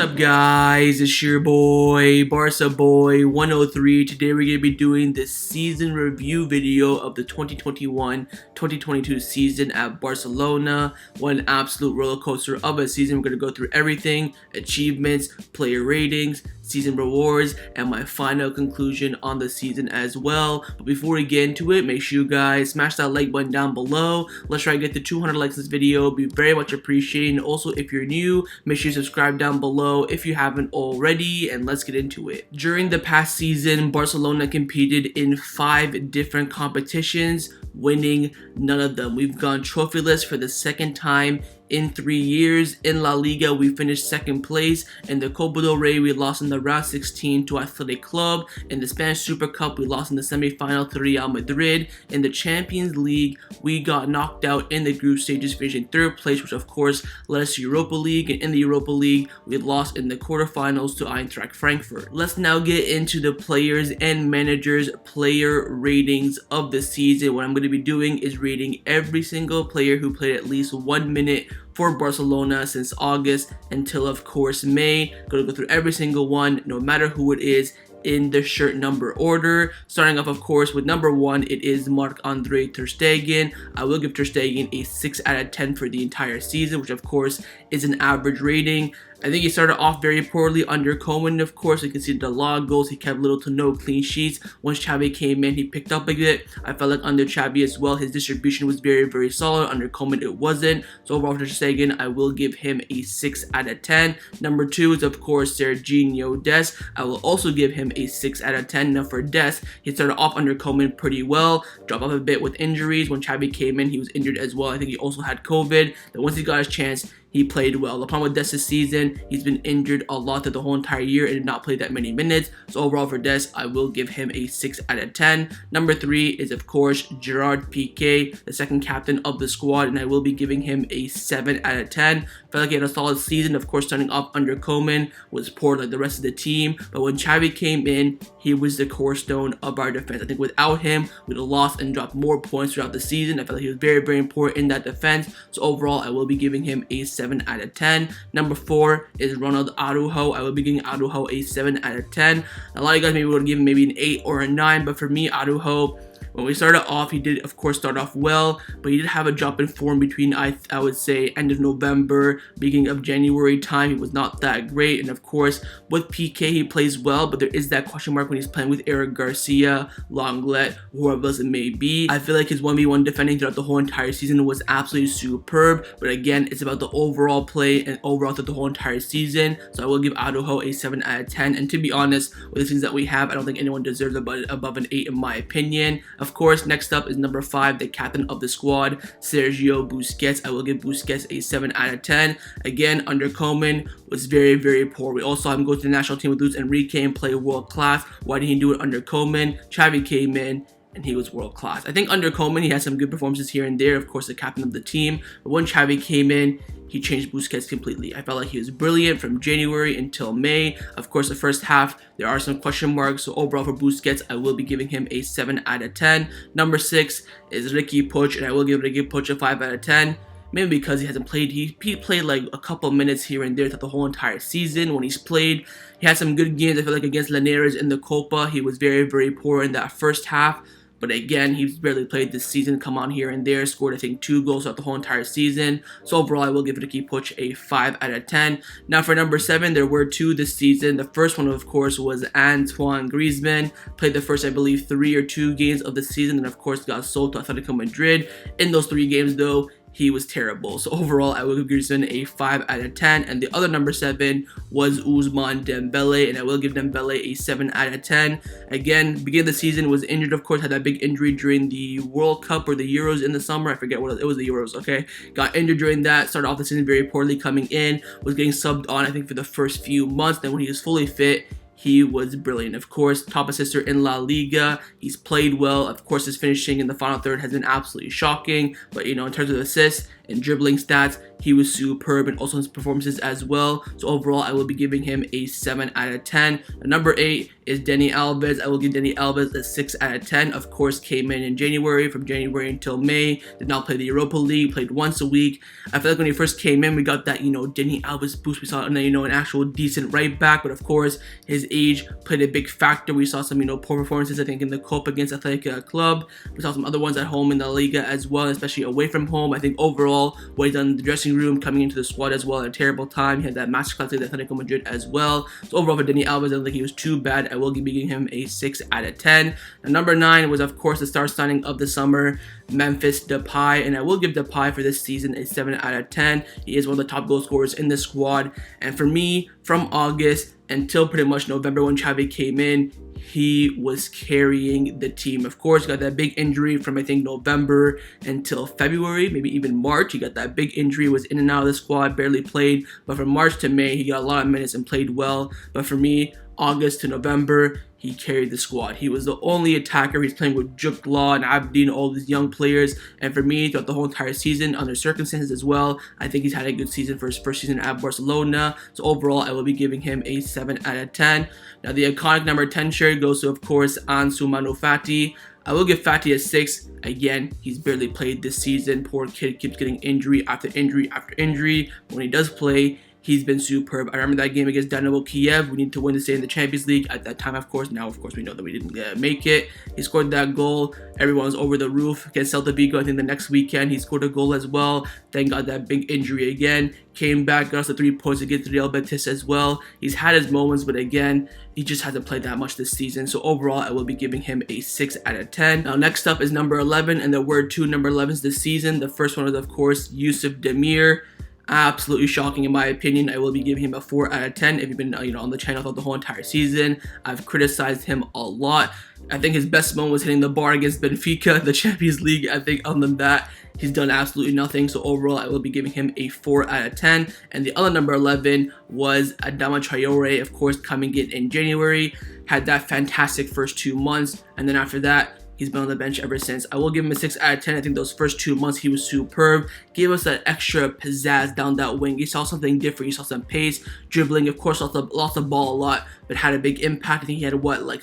up, guys? It's your boy Barca Boy 103. Today we're gonna be doing the season review video of the 2021-2022 season at Barcelona. What an absolute roller coaster of a season. We're gonna go through everything: achievements, player ratings, season rewards, and my final conclusion on the season as well. But before we get into it, make sure you guys smash that like button down below. Let's try to get to 200 likes in this video. It'd be very much appreciated. And also, if you're new, make sure you subscribe down below if you haven't already, and let's get into it. During the past season, Barcelona competed in 5 different competitions, winning none of them. We've gone trophyless for the second time in 3 years. In La Liga, we finished second place. In the Copa del Rey, we lost in the round 16 to Athletic Club. In the Spanish Super Cup, we lost in the semi-final to Real Madrid. In the Champions League, we got knocked out in the group stages, finishing 3rd place, which of course led us to Europa League. And in the Europa League, we lost in the quarterfinals to Eintracht Frankfurt. Let's now get into the players and managers' player ratings of the season. What I'm going to be doing is rating every single player who played at least 1 minute for Barcelona since August until, of course, May. Gonna go through every single one, no matter who it is, in the shirt number order. Starting off, of course, with number 1, it is Marc-Andre ter Stegen. I will give ter Stegen a 6 out of 10 for the entire season, which of course is an average rating. I think he started off very poorly under Koeman, of course. You can see the log goals. He kept little to no clean sheets. Once Xavi came in, he picked up a bit. I felt like under Xavi as well, his distribution was very, very solid. Under Koeman, it wasn't. So overall, for ter Stegen, I will give him a 6 out of 10. Number 2 is, of course, Serginho Dest. I will also give him a 6 out of 10. Now for Dest, he started off under Koeman pretty well. Dropped off a bit with injuries. When Xavi came in, he was injured as well. I think he also had COVID. But once he got his chance, he played well. The problem with Dest this season, he's been injured a lot through the whole entire year and did not play that many minutes. So overall for Dest, I will give him a 6 out of 10. Number 3 is, of course, Gerard Pique, the second captain of the squad, and I will be giving him a 7 out of 10. Felt like he had a solid season. Of course, starting off under Koeman was poor like the rest of the team. But when Xavi came in, he was the cornerstone of our defense. I think without him, we'd have lost and dropped more points throughout the season. I felt like he was very, very important in that defense. So overall, I will be giving him a 7 out of 10. Number 4 is Ronald Araujo. I will be giving Araujo a 7 out of 10. A lot of you guys maybe would give him maybe an 8 or a 9, but for me, Araujo, when we started off, he did, of course, start off well, but he did have a drop in form between, I would say, end of November, beginning of January time. He was not that great, and of course, with Pique, he plays well, but there is that question mark when he's playing with Eric Garcia, Lenglet, whoever else it may be. I feel like his 1v1 defending throughout the whole entire season was absolutely superb, but again, it's about the overall play and overall throughout the whole entire season, so I will give Araujo a 7 out of 10, and to be honest, with the things that we have, I don't think anyone deserves above an 8 in my opinion. Of course, next up is number 5, the captain of the squad, Sergio Busquets. I will give Busquets a 7 out of 10. Again, under Koeman, was very, very poor. We also saw him go to the national team with Luis Enrique and play world class. Why didn't he do it under Koeman? Xavi came in and he was world class. I think under Koeman, he had some good performances here and there. Of course, the captain of the team. But when Xavi came in, he changed Busquets completely. I felt like he was brilliant from January until May. Of course, the first half, there are some question marks. So overall for Busquets, I will be giving him a 7 out of 10. Number 6 is Riqui Puig, and I will give Riqui Puig a 5 out of 10. Maybe because he hasn't played. He played like a couple minutes here and there throughout the whole entire season. When he's played, he had some good games. I feel like against Linares in the Copa, he was very, very poor in that first half. But again, he's barely played this season, come on here and there, scored I think 2 goals throughout the whole entire season. So overall, I will give Riqui Puig a 5 out of 10. Now for number 7, there were 2 this season. The first one, of course, was Antoine Griezmann. Played the first, I believe, 3 or 2 games of the season, and of course got sold to Atletico Madrid. In those 3 games, though, he was terrible. So overall, I will give Griezmann a 5 out of 10. And the other number 7 was Ousmane Dembele, and I will give Dembele a 7 out of 10. Again, beginning of the season was injured, of course, had that big injury during the World Cup or the Euros in the summer. I forget what it was, the Euros, okay? Got injured during that, started off the season very poorly coming in, was getting subbed on, I think, for the first few months. Then when he was fully fit, he was brilliant. Of course, top assister in La Liga. He's played well. Of course, his finishing in the final third has been absolutely shocking. But, you know, in terms of assists, in dribbling stats, he was superb, and also his performances as well. So overall, I will be giving him a 7 out of 10. Number 8 is Dani Alves. I will give Dani Alves a 6 out of 10. Of course, came in January, from January until May. Did not play the Europa League, played once a week. I feel like when he first came in, we got that, Dani Alves boost. We saw, an actual decent right back, but of course, his age played a big factor. We saw some, poor performances, I think, in the Copa against Athletic Club. We saw some other ones at home in the Liga as well, especially away from home. I think overall, what he's done in the dressing room, coming into the squad as well at a terrible time. He had that masterclass at Atletico Madrid as well. So overall for Dani Alves, I don't think he was too bad. I will be giving him a 6 out of 10. And number 9 was, of course, the star signing of the summer, Memphis Depay, and I will give Depay for this season a 7 out of 10. He is one of the top goal scorers in the squad, and for me, from August until pretty much November when Xavi came in, he was carrying the team. Of course, got that big injury from, I think, November until February, maybe even March. He got that big injury, was in and out of the squad, barely played. But from March to May, he got a lot of minutes and played well. But for me, August to November, he carried the squad. He was the only attacker. He's playing with Jukla and Abdi and all these young players. And for me, throughout the whole entire season, under circumstances as well, I think he's had a good season for his first season at Barcelona. So overall, I will be giving him a 7 out of 10. Now, the iconic number 10 shirt goes to, of course, Ansu Fati. I will give Fati a 6. Again, he's barely played this season. Poor kid keeps getting injury after injury after injury. When he does play, he's been superb. I remember that game against Dynamo Kiev. We need to win to stay in the Champions League at that time, of course. Now, of course, we know that we didn't make it. He scored that goal. Everyone was over the roof against Celta Vigo. I think the next weekend he scored a goal as well. Then got that big injury again. Came back, got us the 3 points against Real Betis as well. He's had his moments, but again, he just hasn't played that much this season. So overall, I will be giving him a 6 out of 10. Now, next up is number 11, and there were 2 number 11s this season. The first one was, of course, Yusuf Demir. Absolutely shocking in my opinion. I will be giving him a 4 out of 10. If you've been on the channel throughout the whole entire season, I've criticized him a lot. I think his best moment was hitting the bar against Benfica, the Champions League. I think other than that, he's done absolutely nothing. So overall, I will be giving him a 4 out of 10. And the other number 11 was Adama Traore, of course, coming in January. Had that fantastic first 2 months, and then after that, he's been on the bench ever since. I will give him a 6 out of 10. I think those first 2 months he was superb. Gave us that extra pizzazz down that wing. You saw something different. You saw some pace, dribbling. Of course, lost the ball a lot, but had a big impact. I think he had,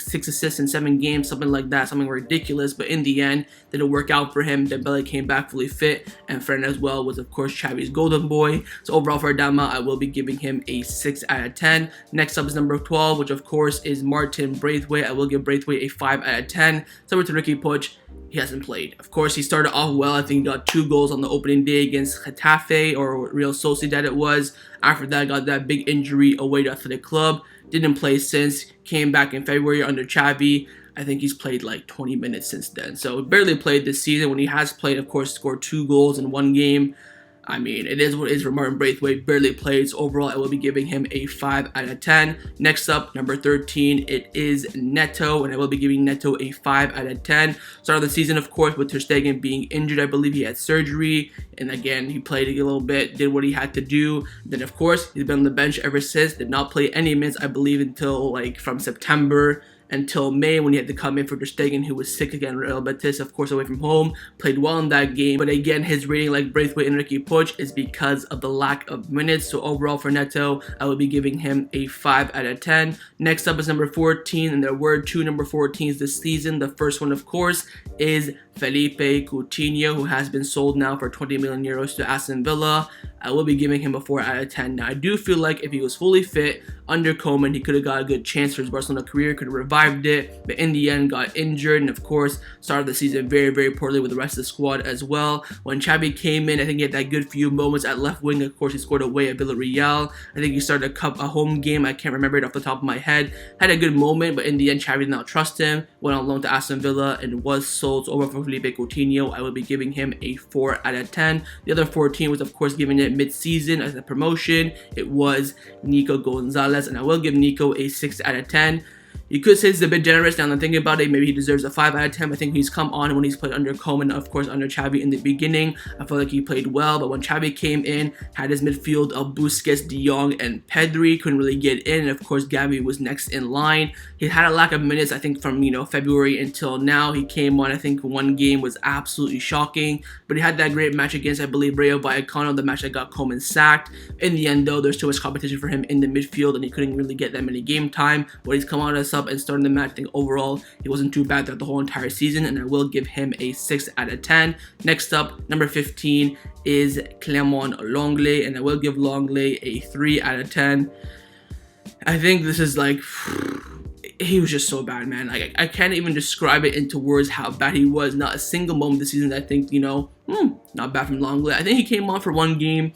6 assists in 7 games, something like that, something ridiculous. But in the end, didn't work out for him. Dembele came back fully fit, and Fred as well was, of course, Xavi's golden boy. So overall for Adama, I will be giving him a 6 out of 10. Next up is number 12, which of course is Martin Braithwaite. I will give Braithwaite a 5 out of 10. Similar to Ricky Puig, he hasn't played. Of course, he started off well. I think he got 2 goals on the opening day against Getafe, or Real Sociedad it was. After that, got that big injury away to Athletic Club. Didn't play since. Came back in February under Xavi. I think he's played like 20 minutes since then. So barely played this season. When he has played, of course, scored 2 goals in 1 game. I mean, it is what it is for Martin Braithwaite. Barely played. So overall, I will be giving him a 5 out of 10. Next up, number 13, it is Neto, and I will be giving Neto a 5 out of 10. Start of the season, of course, with Ter Stegen being injured. I believe he had surgery, and again, he played a little bit, did what he had to do. Then, of course, he's been on the bench ever since. Did not play any minutes, I believe, until from September until May, when he had to come in for Ter Stegen, who was sick again. Real Betis, of course, away from home, played well in that game. But again, his rating, like Braithwaite and Ricky Puig, is because of the lack of minutes. So overall for Neto, I will be giving him a 5 out of 10. Next up is number 14, and there were 2 number 14s this season. The first one, of course, is Felipe Coutinho, who has been sold now for 20 million euros to Aston Villa. I will be giving him a 4 out of 10. Now, I do feel like if he was fully fit under Koeman, he could have got a good chance for his Barcelona career, could have revived it, but in the end got injured, and of course started the season very, very poorly with the rest of the squad as well. When Xavi came in, I think he had that good few moments at left wing. Of course, he scored away at Villarreal. I think he started a home game. I can't remember it off the top of my head. Had a good moment, but in the end, Xavi did not trust him. Went on loan to Aston Villa and was sold. So over for Felipe Coutinho, I will be giving him a 4 out of 10. The other 14 was, of course, giving it mid-season as a promotion. It was Nico Gonzalez, and I will give Nico a 6 out of 10. You could say it's a bit generous now that I'm thinking about it. Maybe he deserves a 5 out of 10. I think he's come on when he's played under Koeman, of course, under Xavi in the beginning. I feel like he played well, but when Xavi came in, had his midfield of Busquets, De Jong, and Pedri, couldn't really get in. And of course, Xavi was next in line. He had a lack of minutes, I think, from February until now. He came on, I think, one game was absolutely shocking, but he had that great match against, I believe, Rayo Vallecano, the match that got Koeman sacked. In the end, though, there's too much competition for him in the midfield, and he couldn't really get that many game time. But he's come out as sub and starting the match. I think overall he wasn't too bad throughout the whole entire season, and I will give him a 6 out of 10. Next up, number 15 is Clément Lenglet, and I will give Lenglet a 3 out of 10. I think this is like, he was just so bad, man. Like, I can't even describe it into words how bad he was. Not a single moment this season I think, not bad from Lenglet. I think he came on for one game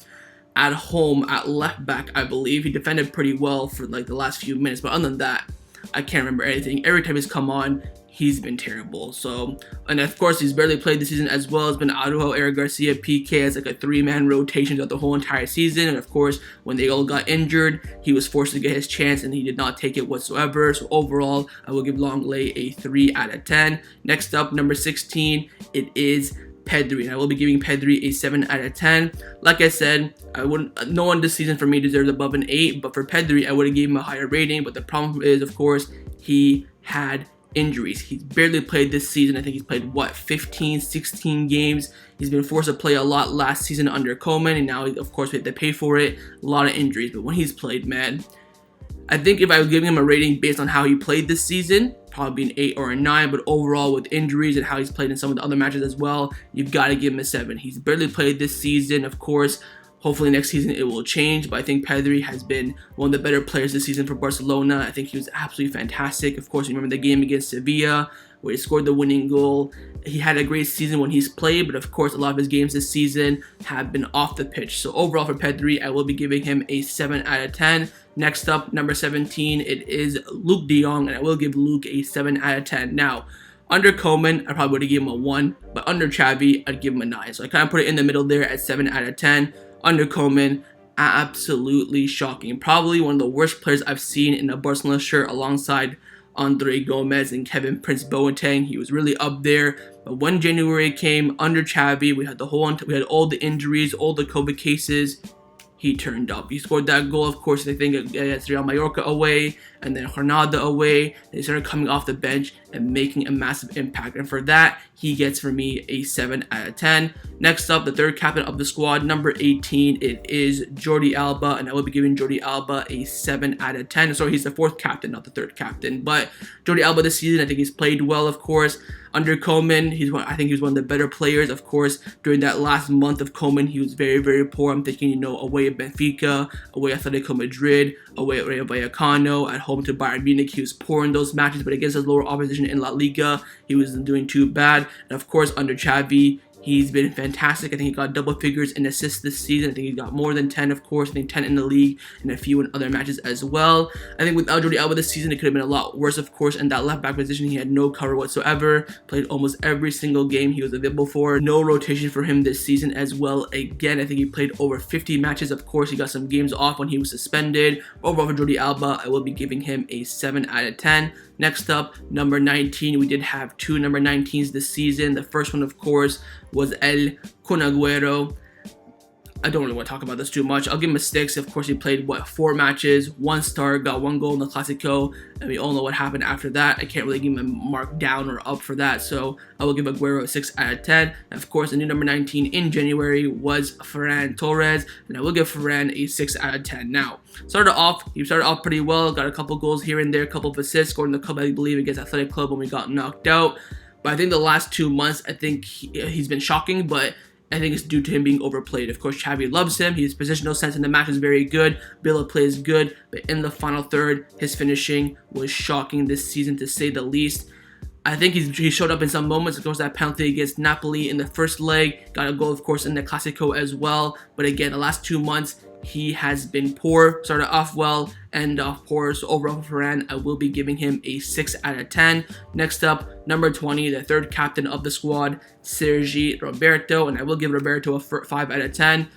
at home at left back, I believe. He defended pretty well for like the last few minutes, but other than that, I can't remember anything. Every time he's come on, he's been terrible. So, and of course, he's barely played this season as well. It's been Araujo, Eric Garcia, Pique as like a 3-man rotation throughout the whole entire season. And of course, when they all got injured, he was forced to get his chance and he did not take it whatsoever. So overall, I will give Lenglet a 3 out of 10. Next up, number 16, it is Pedri, and I will be giving Pedri a 7 out of 10. Like I said, no one this season for me deserves above an 8, but for Pedri, I would have given him a higher rating. But the problem is, of course, he had injuries. He's barely played this season. I think he's played 15, 16 games. He's been forced to play a lot last season under Koeman, and now, of course, we have to pay for it. A lot of injuries, but when he's played, man, I think if I was giving him a rating based on how he played this season, probably an 8 or a 9, but overall with injuries and how he's played in some of the other matches as well, you've got to give him a 7. He's barely played this season, of course. Hopefully next season it will change, but I think Pedri has been one of the better players this season for Barcelona. I think he was absolutely fantastic. Of course, you remember the game against Sevilla where he scored the winning goal. He had a great season when he's played, but of course a lot of his games this season have been off the pitch. So overall for Pedri, I will be giving him a 7 out of 10. Next up, number 17, it is Luke De Jong, and I will give Luke a 7 out of 10. Now, under Koeman, I probably would have given him a 1, but under Xavi, I'd give him a 9. So I kind of put it in the middle there at 7 out of 10. Under Koeman, absolutely shocking. Probably one of the worst players I've seen in a Barcelona shirt alongside Andre Gomez and Kevin Prince Boateng. He was really up there. But when January came under Xavi, we had all the injuries, all the COVID cases. He turned up. He scored that goal, of course, I think against Real Mallorca away, and then Granada away. They started coming off the bench and making a massive impact. And for that, he gets for me a 7 out of 10. Next up, the third captain of the squad, number 18, it is Jordi Alba, and I will be giving Jordi Alba a 7 out of 10. So he's the fourth captain, not the third captain. But Jordi Alba this season, I think he's played well, of course. Under Koeman, I think he was one of the better players. Of course, during that last month of Koeman, he was very, very poor. I'm thinking, away at Benfica, away at Atletico Madrid, away at Rayo Vallecano, at home to Bayern Munich. He was poor in those matches, but against his lower opposition in La Liga, he wasn't doing too bad. And of course, under Xavi, he's been fantastic. I think he got double figures in assists this season. I think he got more than 10, of course. I think 10 in the league and a few in other matches as well. I think without Jordi Alba this season, it could have been a lot worse, of course. In that left back position, he had no cover whatsoever. Played almost every single game he was available for. No rotation for him this season as well. Again, I think he played over 50 matches. Of course, he got some games off when he was suspended. Overall for Jordi Alba, I will be giving him a 7 out of 10. Next up, number 19. We did have two number 19s this season. The first one, of course, was El Kun Aguero. I don't really want to talk about this too much. I'll give him a 6. Of course, he played, 4 matches, 1 start, got 1 goal in the Clasico, and we all know what happened after that. I can't really give him a mark down or up for that, so I will give Aguero a 6 out of 10. And of course, the new number 19 in January was Ferran Torres, and I will give Ferran a 6 out of 10. Now, he started off pretty well, got a couple goals here and there, a couple of assists, scored in the cup, I believe, against Athletic Club when we got knocked out. But I think the last 2 months, I think he's been shocking, but I think it's due to him being overplayed. Of course, Xavi loves him. His positional sense in the match is very good. Ability play is good. But in the final third, his finishing was shocking this season, to say the least. I think he showed up in some moments. Of course, that penalty against Napoli in the first leg. Got a goal, of course, in the Clasico as well. But again, the last 2 months, he has been poor. Started off well, end off poor. So overall for Ferran, I will be giving him a 6 out of 10. Next up, number 20, the third captain of the squad, Sergi Roberto, and I will give Roberto a 5 out of 10.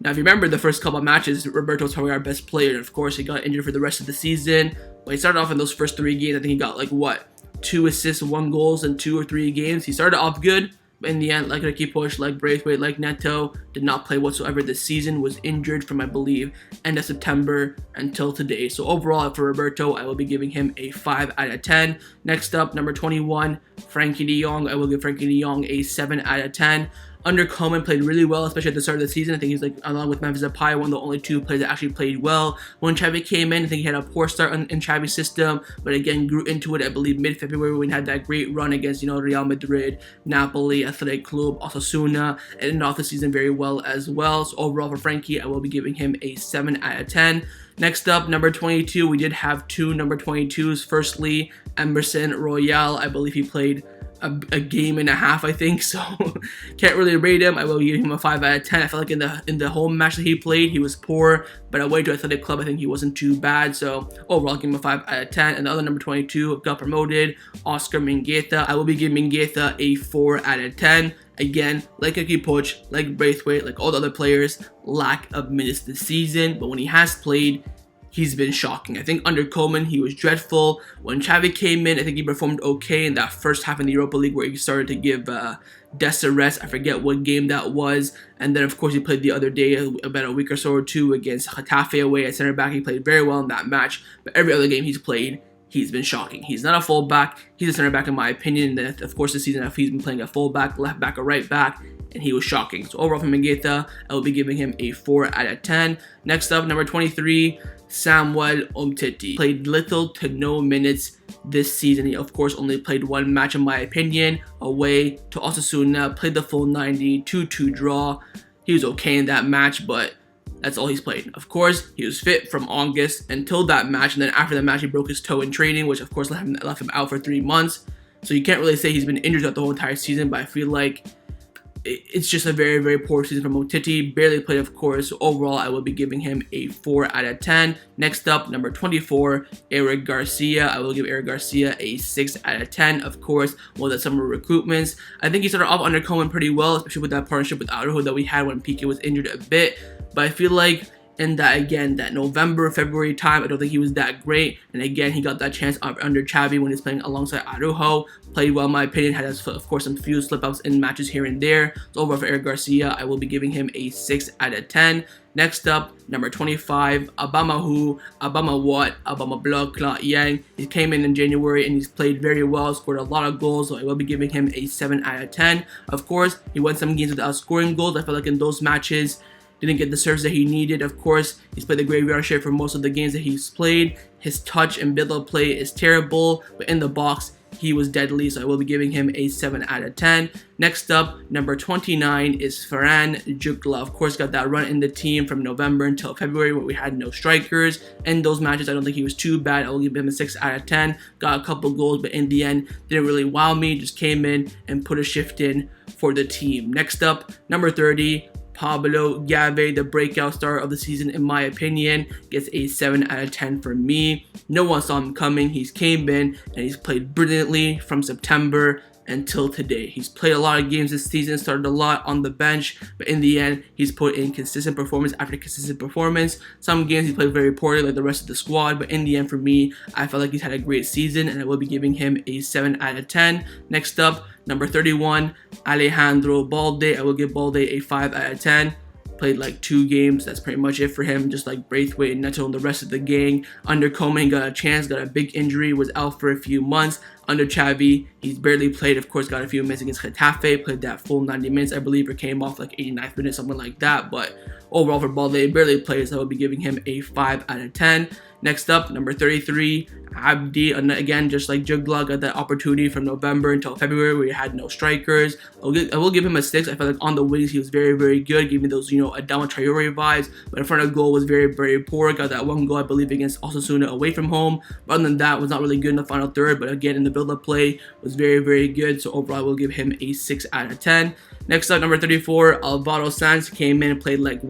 Now, if you remember the first couple of matches, Roberto was probably our best player. And of course, he got injured for the rest of the season. But he started off in those first 3 games. I think he got like, what, 2 assists, 1 goals in 2 or 3 games. He started off good. But in the end, like Ricky Push, like Braithwaite, like Neto, did not play whatsoever this season, was injured from, I believe, end of September until today. So overall, for Roberto, I will be giving him a 5 out of 10. Next up, number 21, Frankie de Jong. I will give Frankie de Jong a 7 out of 10. Under Coleman, played really well, especially at the start of the season. I think he's like, along with Memphis Depay, one of the only 2 players that actually played well. When Xavi came in, I think he had a poor start in Xavi's system, but again, grew into it, I believe, mid-February when he had that great run against, Real Madrid, Napoli, Athletic Club, Osasuna, and ended off the season very well as well. So overall for Frankie, I will be giving him a 7 out of 10. Next up, number 22, we did have 2 number 22s. Firstly, Emerson Royal. I believe he played a game and a half, I think, so can't really rate him. I will give him a 5 out of 10. I felt like in the home match that he played, he was poor, but away to Athletic Club, I think he wasn't too bad. So overall, I'll give him a 5 out of 10. And the other number 22 got promoted, Oscar Mingueza. I will be giving Mingueza a 4 out of 10. Again, like Ricky Push, like Braithwaite, like all the other players, lack of minutes this season, but when he has played, he's been shocking. I think under Coleman, he was dreadful. When Xavi came in, I think he performed okay in that first half in the Europa League where he started to give Dest a rest. I forget what game that was. And then, of course, he played the other day, about a week or so or 2, against Getafe away at center back. He played very well in that match. But every other game he's played, he's been shocking. He's not a fullback. He's a center back in my opinion. And of course, this season, he's been playing a fullback, left back, or right back, and he was shocking. So overall for Mingueza, I will be giving him a 4 out of 10. Next up, number 23, Samuel Umtiti. Played little to no minutes this season. He, of course, only played 1 match, in my opinion, away to Osasuna. Played the full 90, 2-2 draw. He was okay in that match, but that's all he's played. Of course, he was fit from August until that match, and then after the match, he broke his toe in training, which, of course, left him out for 3 months. So you can't really say he's been injured throughout the whole entire season, but I feel like it's just a very, very poor season from Umtiti. Barely played, of course. So overall, I will be giving him a 4 out of 10. Next up, number 24, Eric Garcia. I will give Eric Garcia a 6 out of 10. Of course, one of the summer recruitments. I think he started off under Coleman pretty well, especially with that partnership with Araujo that we had when Pique was injured a bit. But I feel like in that, again, that November, February time, I don't think he was that great. And again, he got that chance under Xavi when he's playing alongside Araujo. Played well, in my opinion. Had, of course, some few slip-ups in matches here and there. So overall for Eric Garcia, I will be giving him a 6 out of 10. Next up, number 25, Aubameyang, Aubameyang, Yang. He came in January and he's played very well, scored a lot of goals, so I will be giving him a 7 out of 10. Of course, he won some games without scoring goals. I feel like in those matches, didn't get the serves that he needed. Of course, he's played the graveyard shift for most of the games that he's played. His touch and build-up play is terrible, but in the box, he was deadly, so I will be giving him a 7 out of 10. Next up, number 29 is Ferran Jukla. Of course, got that run in the team from November until February where we had no strikers. In those matches, I don't think he was too bad. I will give him a 6 out of 10. Got a couple goals, but in the end, didn't really wow me. Just came in and put a shift in for the team. Next up, number 30, Pablo Gavi, the breakout star of the season, in my opinion, gets a 7 out of 10 for me. No one saw him coming. He's came in and he's played brilliantly from September until today. He's played a lot of games this season, started a lot on the bench, but in the end, he's put in consistent performance after consistent performance. Some games he played very poorly like the rest of the squad, but in the end for me, I felt like he's had a great season and I will be giving him a 7 out of 10. Next up, number 31, Alejandro Balde. I will give Balde a 5 out of 10. Played like 2 games. That's pretty much it for him. Just like Braithwaite and Neto and the rest of the gang. Under Coleman, got a chance, got a big injury, was out for a few months. Under Xavi, he's barely played. Of course, got a few minutes against Getafe. Played that full 90 minutes, I believe, or came off like 89th minute, something like that. But overall for Balde, barely played, so I will be giving him a 5 out of 10. Next up, number 33, Abdi. Again, just like Jugla, got that opportunity from November until February where he had no strikers. I will give him a 6. I felt like on the wings he was very, very good, giving me those, Adama Traore vibes. But in front of goal was very, very poor. Got that 1 goal, I believe, against Osasuna away from home. But other than that, was not really good in the final third. But again, in the build-up play, was very, very good. So overall, I will give him a 6 out of 10. Next up, number 34, Alvaro Sanz came in and played like,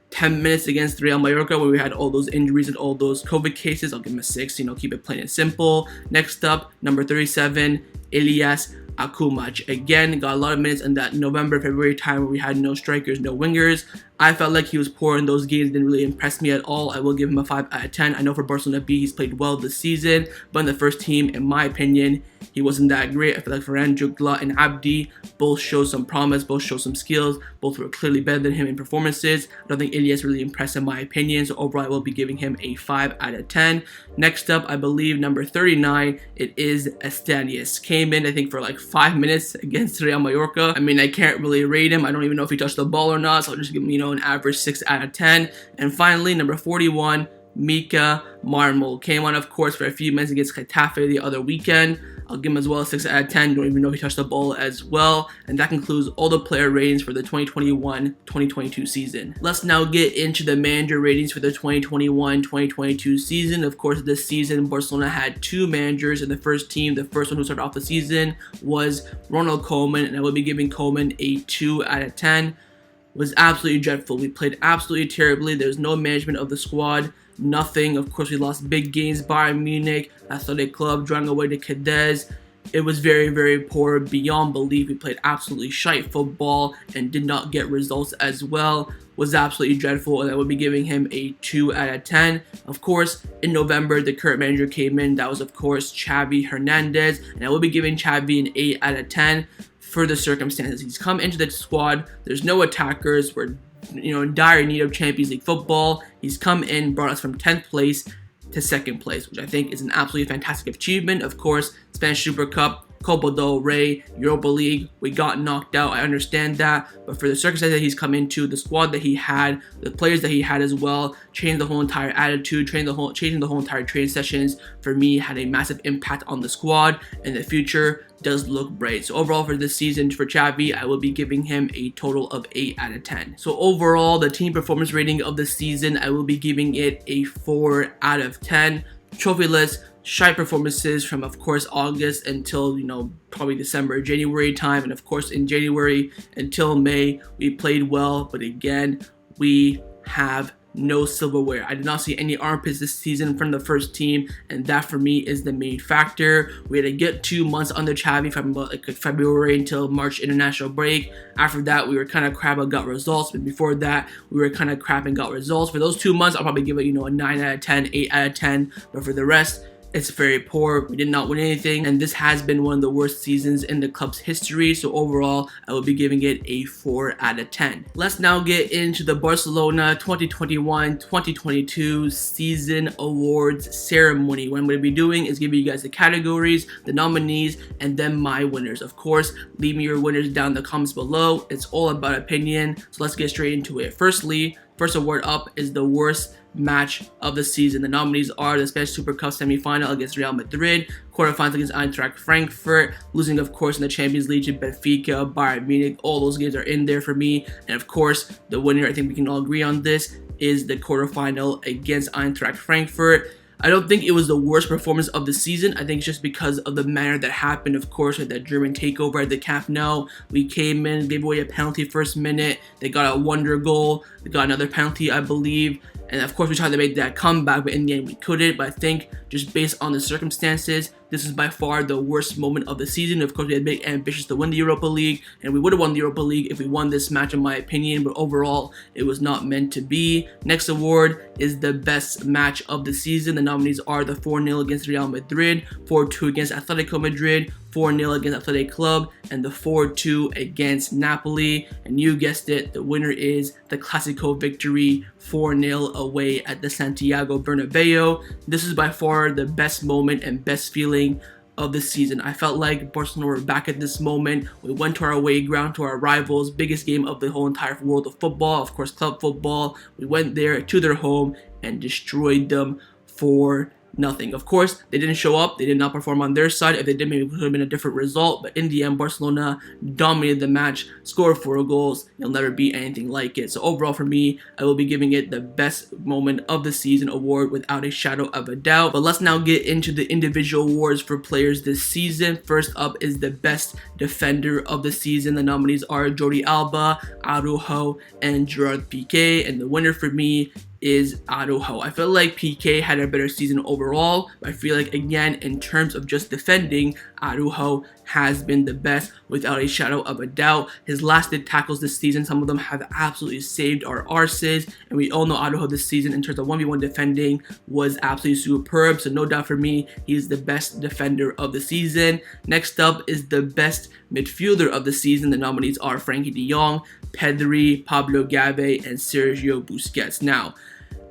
10 minutes against Real Mallorca where we had all those injuries and all those COVID cases. I'll give him a 6, keep it plain and simple. Next up, number 37, Elias Akumach. Again, got a lot of minutes in that November, February time where we had no strikers, no wingers. I felt like he was poor in those games, didn't really impress me at all. I will give him a 5 out of 10. I know for Barcelona B, he's played well this season, but in the first team, in my opinion, he wasn't that great. I feel like Ferran, Jugla, and Abdi both showed some promise, both showed some skills, both were clearly better than him in performances. I don't think Elias really impressed in my opinion, so overall I will be giving him a 5 out of 10. Next up, I believe number 39, it is Estanias. Came in, I think, for like 5 minutes against Real Mallorca. I mean, I can't really rate him. I don't even know if he touched the ball or not, so I'll just give him, an average 6 out of 10. And finally, number 41, Mika Marmol. Came on, of course, for a few minutes against Getafe the other weekend. I'll give him as well a 6 out of 10. Don't even know if he touched the ball as well. And that concludes all the player ratings for the 2021-2022 season. Let's now get into the manager ratings for the 2021-2022 season. Of course, this season, Barcelona had 2 managers in the first team. The first one who started off the season was Ronald Koeman, and I will be giving Koeman a 2 out of 10. Was absolutely dreadful. We played absolutely terribly. There's no management of the squad. Nothing. Of course, we lost big games. Bayern Munich, Athletic Club, drawing away to Cadiz. It was very, very poor, beyond belief. We played absolutely shite football and did not get results as well. Was absolutely dreadful, and I would be giving him a 2 out of 10. Of course, in November, the current manager came in. That was, of course, Xavi Hernandez, and I will be giving Xavi an 8 out of 10 for the circumstances. He's come into the squad. There's no attackers. We're in dire need of Champions League football. He's come in, brought us from 10th place to 2nd place, which I think is an absolutely fantastic achievement. Of course, Spanish Super Cup, Copa del Rey, Europa League, we got knocked out. I understand that, but for the circumstances that he's come into, the squad that he had, the players that he had as well, changed the whole entire attitude, changing the whole entire training sessions, for me, had a massive impact on the squad, and the future does look bright. So overall for this season for Xavi, I will be giving him a total of 8 out of 10. So overall, the team performance rating of the season, I will be giving it a 4 out of 10. Trophyless, shy performances from, of course, August until, probably December, January time. And of course, in January until May, we played well. But again, we have no silverware. I did not see any armpits this season from the first team, and that for me is the main factor. We had a good 2 months under Xavi from February until March international break. After that, we were kind of crap and got results, but before that, we were kind of crap and got results. For those 2 months, I'll probably give it, a 9 out of 10, 8 out of 10, but for the rest, it's very poor. We did not win anything, and this has been one of the worst seasons in the club's history, so overall, I will be giving it a 4 out of 10. Let's now get into the Barcelona 2021-2022 season awards ceremony. What I'm going to be doing is giving you guys the categories, the nominees, and then my winners. Of course, leave me your winners down in the comments below. It's all about opinion, so let's get straight into it. First award up is the worst match of the season. The nominees are the Spanish Super Cup semi-final against Real Madrid, quarterfinals against Eintracht Frankfurt, losing of course in the Champions League to Benfica, Bayern Munich. All those games are in there for me, and of course the winner, I think we can all agree on this, is the quarterfinal against Eintracht Frankfurt. I don't think it was the worst performance of the season. I think it's just because of the manner that happened, of course, with that German takeover at the Camp Nou. We came in, gave away a penalty first minute. They got a wonder goal. They got another penalty, I believe. And of course, we tried to make that comeback, but in the end, we couldn't. But I think just based on the circumstances, this is by far the worst moment of the season. Of course, we had big ambitions to win the Europa League, and we would have won the Europa League if we won this match, in my opinion. But overall, it was not meant to be. Next award is the best match of the season. The nominees are the 4-0 against Real Madrid, 4-2 against Atletico Madrid, 4-0 against Athletic Club, and the 4-2 against Napoli. And you guessed it, the winner is the Clásico victory, 4-0 away at the Santiago Bernabeu. This is by far the best moment and best feeling of the season. I felt like Barcelona were back at this moment. We went to our away ground, to our rivals, biggest game of the whole entire world of football, of course club football. We went there to their home and destroyed them for nothing. Of course, they didn't show up. They did not perform on their side. If they did, maybe it could have been a different result. But in the end, Barcelona dominated the match, scored 4 goals. You'll never be anything like it. So overall, for me, I will be giving it the best moment of the season award without a shadow of a doubt. But let's now get into the individual awards for players this season. First up is the best defender of the season. The nominees are Jordi Alba, Araujo, and Gerard Pique. And the winner for me is Araujo. I feel like Pique had a better season overall, but I feel like, again, in terms of just defending, Araujo has been the best without a shadow of a doubt. His last did tackles this season, some of them have absolutely saved our arses, and we all know Araujo this season in terms of 1v1 defending was absolutely superb, so no doubt for me, he's the best defender of the season. Next up is the best midfielder of the season. The nominees are Frankie de Jong, Pedri, Pablo Xavi, and Sergio Busquets. Now,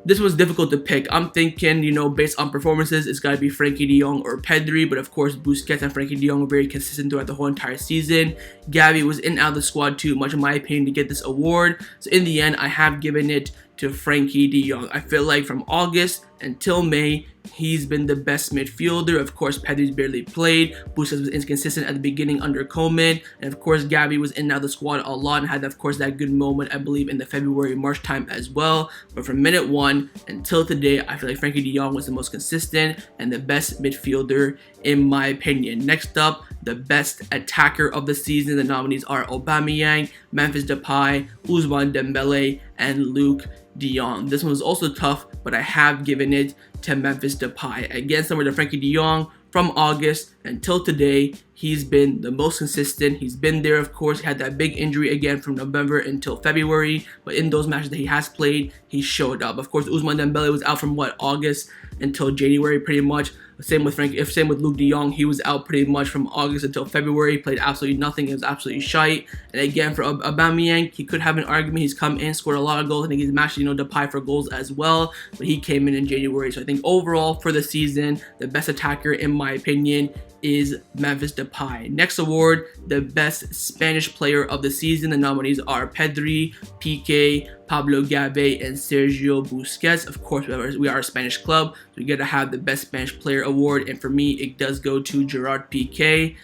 this was difficult to pick. I'm thinking, based on performances, it's got to be Frankie de Jong or Pedri, but of course, Busquets and Frankie de Jong were very consistent throughout the whole entire season. Xavi was in and out of the squad too much, in my opinion, to get this award. So in the end, I have given it to Frankie de Jong. I feel like from August until May, he's been the best midfielder. Of course, Pedri's barely played. Busquets was inconsistent at the beginning under Koeman. And of course, Xavi was in and out of the squad a lot and had, of course, that good moment, I believe, in the February-March time as well. But from minute one until today, I feel like Frankie de Jong was the most consistent and the best midfielder in my opinion. Next up, the best attacker of the season. The nominees are Aubameyang, Memphis Depay, Ousmane Dembele, and Luke de Jong. This one was also tough, but I have given it to Memphis Depay. Again, similar to Frankie de Jong, from August until today, he's been the most consistent. He's been there, of course. He had that big injury again from November until February, but in those matches that he has played, he showed up. Of course, Ousmane Dembele was out from August until January pretty much. Same with Luke de Jong, he was out pretty much from August until February, played absolutely nothing, it was absolutely shite. And again, for Aubameyang, he could have an argument, he's come in, scored a lot of goals, I think he's matched, Depay for goals as well, but he came in January. So I think overall for the season, the best attacker in my opinion is Memphis Depay. Next award, the best Spanish player of the season. The nominees are Pedri, Pique, Pablo Xavi, and Sergio Busquets. Of course, we are a Spanish club, so we gotta have the best Spanish player award, and for me, it does go to Gerard Pique.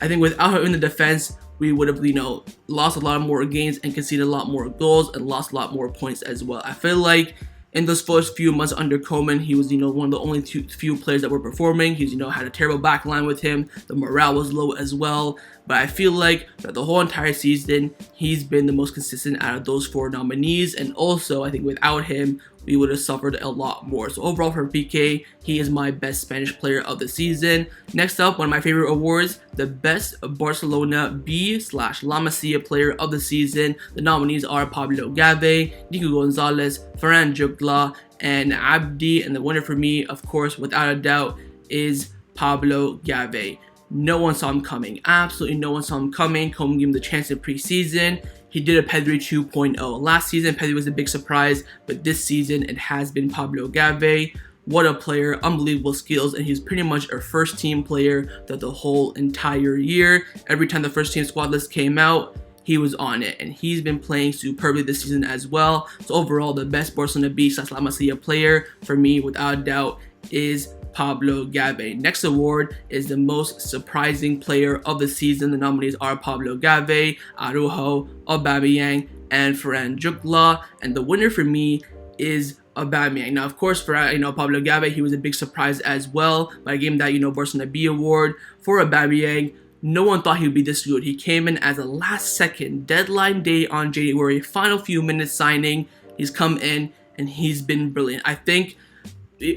I think without him in the defense, we would have, lost a lot more games and conceded a lot more goals and lost a lot more points as well. I feel like in those first few months under Koeman, he was, one of the only few players that were performing. He's, had a terrible back line with him. The morale was low as well. But I feel like that the whole entire season, he's been the most consistent out of those four nominees. And also, I think without him, we would have suffered a lot more. So overall for Pique, he is my best Spanish player of the season. Next up, one of my favorite awards, the best Barcelona B/La Masia player of the season. The nominees are Pablo Xavi, Nico Gonzalez, Ferran Jugla, and Abdi. And the winner for me, of course, without a doubt, is Pablo Xavi. No one saw him coming. Absolutely no one saw him coming. Koeman gave him the chance in preseason. He did a Pedri 2.0. Last season, Pedri was a big surprise, but this season, it has been Pablo Xavi. What a player, unbelievable skills, and he's pretty much a first-team player throughout the whole entire year. Every time the first-team squad list came out, he was on it, and he's been playing superbly this season as well. So overall, the best Barcelona B/La Masia player, for me, without a doubt, is Pablo Xavi. Next award is the most surprising player of the season. The nominees are Pablo Xavi, Araujo, Aubameyang, and Ferran Jugla. And the winner for me is Aubameyang. Now, of course, for Pablo Xavi, he was a big surprise as well. But I gave him that Barcelona B award. For Aubameyang, no one thought he would be this good. He came in as a last-second deadline day on January, final few minutes signing. He's come in and he's been brilliant. I think,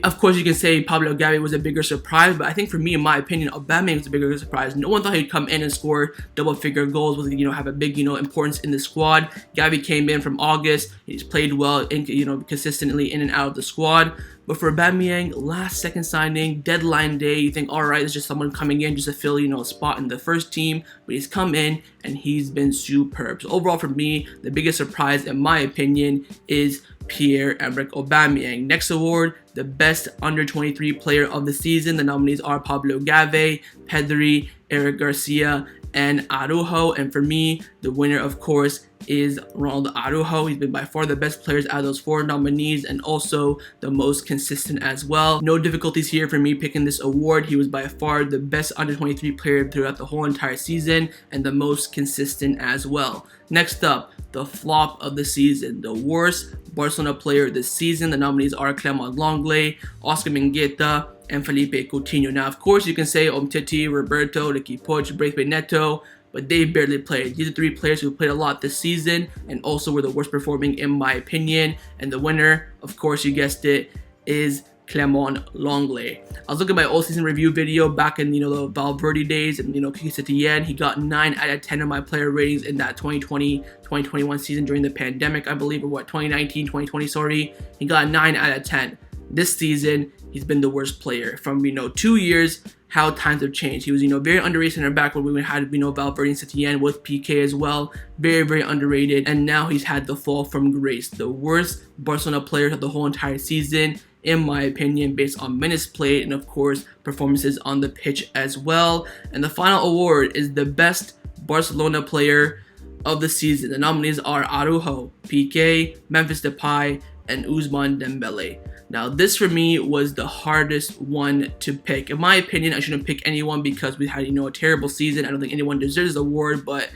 of course, you can say Pablo Xavi was a bigger surprise, but I think for me, in my opinion, Aubameyang was a bigger surprise. No one thought he'd come in and score double-figure goals, with have a big importance in the squad. Xavi came in from August. He's played well, consistently in and out of the squad. But for Aubameyang, last-second signing, deadline day, you think, all right, it's just someone coming in just to fill a spot in the first team. But he's come in and he's been superb. So overall, for me, the biggest surprise, in my opinion, is Pierre-Emerick Aubameyang. Next award, the best under-23 player of the season. The nominees are Pablo Xavi, Pedri, Eric Garcia, and Araujo. And for me, the winner, of course, is Ronald Araujo. He's been by far the best players out of those four nominees and also the most consistent as well. No difficulties here for me picking this award. He was by far the best under-23 player throughout the whole entire season and the most consistent as well. Next up, the flop of the season, the worst Barcelona player this season. The nominees are Clement Lenglet, Oscar Mingueza, and Felipe Coutinho. Now, of course, you can say Umtiti, Roberto, Ricky Puig, Braithwaite Neto, but they barely played. These are 3 players who played a lot this season and also were the worst performing in my opinion. And the winner, of course, you guessed it, is Clement Lenglet. I was looking at my all-season review video back in, the Valverde days and, Pique Setien. He got 9 out of 10 of my player ratings in that 2020-2021 season during the pandemic, I believe, or 2019-2020, sorry. He got 9 out of 10. This season, he's been the worst player. From, 2 years, how times have changed. He was, very underrated center back when we had, Valverde and Setien with Pique as well. Very, very underrated. And now he's had the fall from grace. The worst Barcelona player of the whole entire season, in my opinion, based on minutes played and, of course, performances on the pitch as well. And the final award is the best Barcelona player of the season. The nominees are Araujo, Pique, Memphis Depay, and Ousmane Dembele. Now, this for me was the hardest one to pick. In my opinion, I shouldn't pick anyone because we had, a terrible season. I don't think anyone deserves the award, but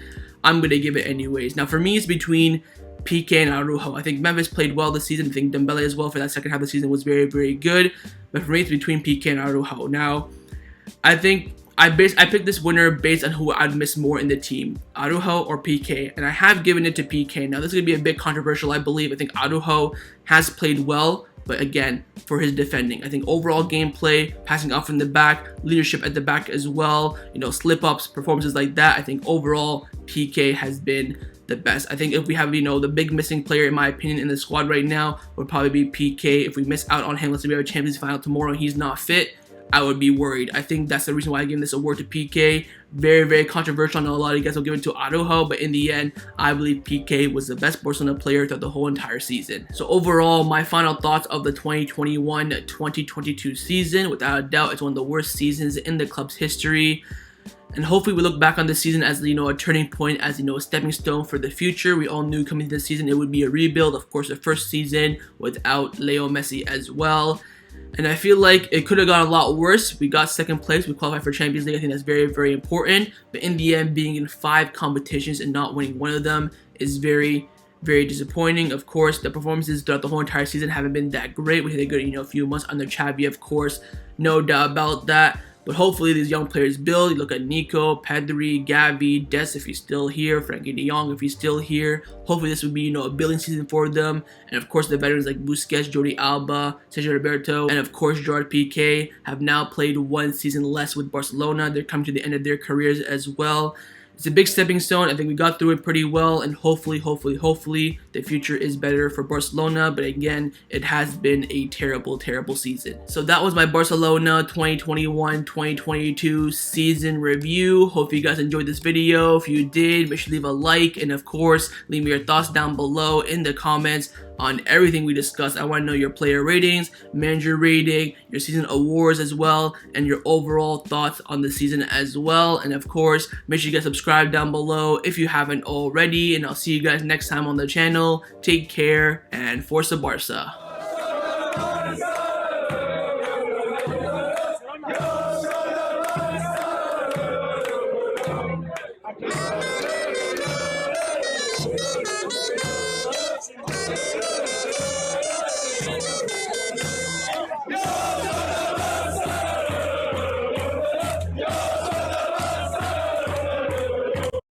I'm going to give it anyways. Now, for me, it's between Pique and Araujo. I think Memphis played well this season. I think Dembele as well for that second half of the season was very, very good. But for me, it's between Pique and Araujo. Now, I think I picked this winner based on who I'd miss more in the team, Araujo or Pique, and I have given it to Pique. Now, this is going to be a bit controversial, I believe. I think Araujo has played well, but again, for his defending. I think overall gameplay, passing off from the back, leadership at the back as well, slip-ups, performances like that, I think overall Pique has been the best. I think if we have, the big missing player, in my opinion, in the squad right now, would probably be Pique. If we miss out on him, let's say we have a Champions League final tomorrow and he's not fit, I would be worried. I think that's the reason why I gave this award to Pique. Very, very controversial. I know a lot of you guys will give it to Araujo, but in the end, I believe Pique was the best Barcelona player throughout the whole entire season. So overall, my final thoughts of the 2021-2022 season, without a doubt, it's one of the worst seasons in the club's history. And hopefully we look back on this season as, a turning point, as, a stepping stone for the future. We all knew coming to this season it would be a rebuild. Of course, the first season without Leo Messi as well. And I feel like it could have gone a lot worse. We got second place. We qualified for Champions League. I think that's very, very important. But in the end, being in 5 competitions and not winning one of them is very, very disappointing. Of course, the performances throughout the whole entire season haven't been that great. We had a good, few months under Xavi, of course. No doubt about that. But hopefully these young players build. You look at Nico, Pedri, Xavi, Des if he's still here, Frankie de Jong if he's still here. Hopefully this would be, a building season for them. And of course the veterans like Busquets, Jordi Alba, Sergio Roberto, and of course Gerard Piqué have now played 1 season less with Barcelona. They're coming to the end of their careers as well. It's a big stepping stone. I think we got through it pretty well, and hopefully, the future is better for Barcelona. But again, it has been a terrible, terrible season. So that was my Barcelona 2021-2022 season review. Hope you guys enjoyed this video. If you did, make sure to leave a like, and of course, leave me your thoughts down below in the comments on everything we discussed. I want to know your player ratings, manager rating, your season awards as well, and your overall thoughts on the season as well. And of course, make sure you guys subscribe down below if you haven't already, and I'll see you guys next time on the channel. Take care, and Forza Barca.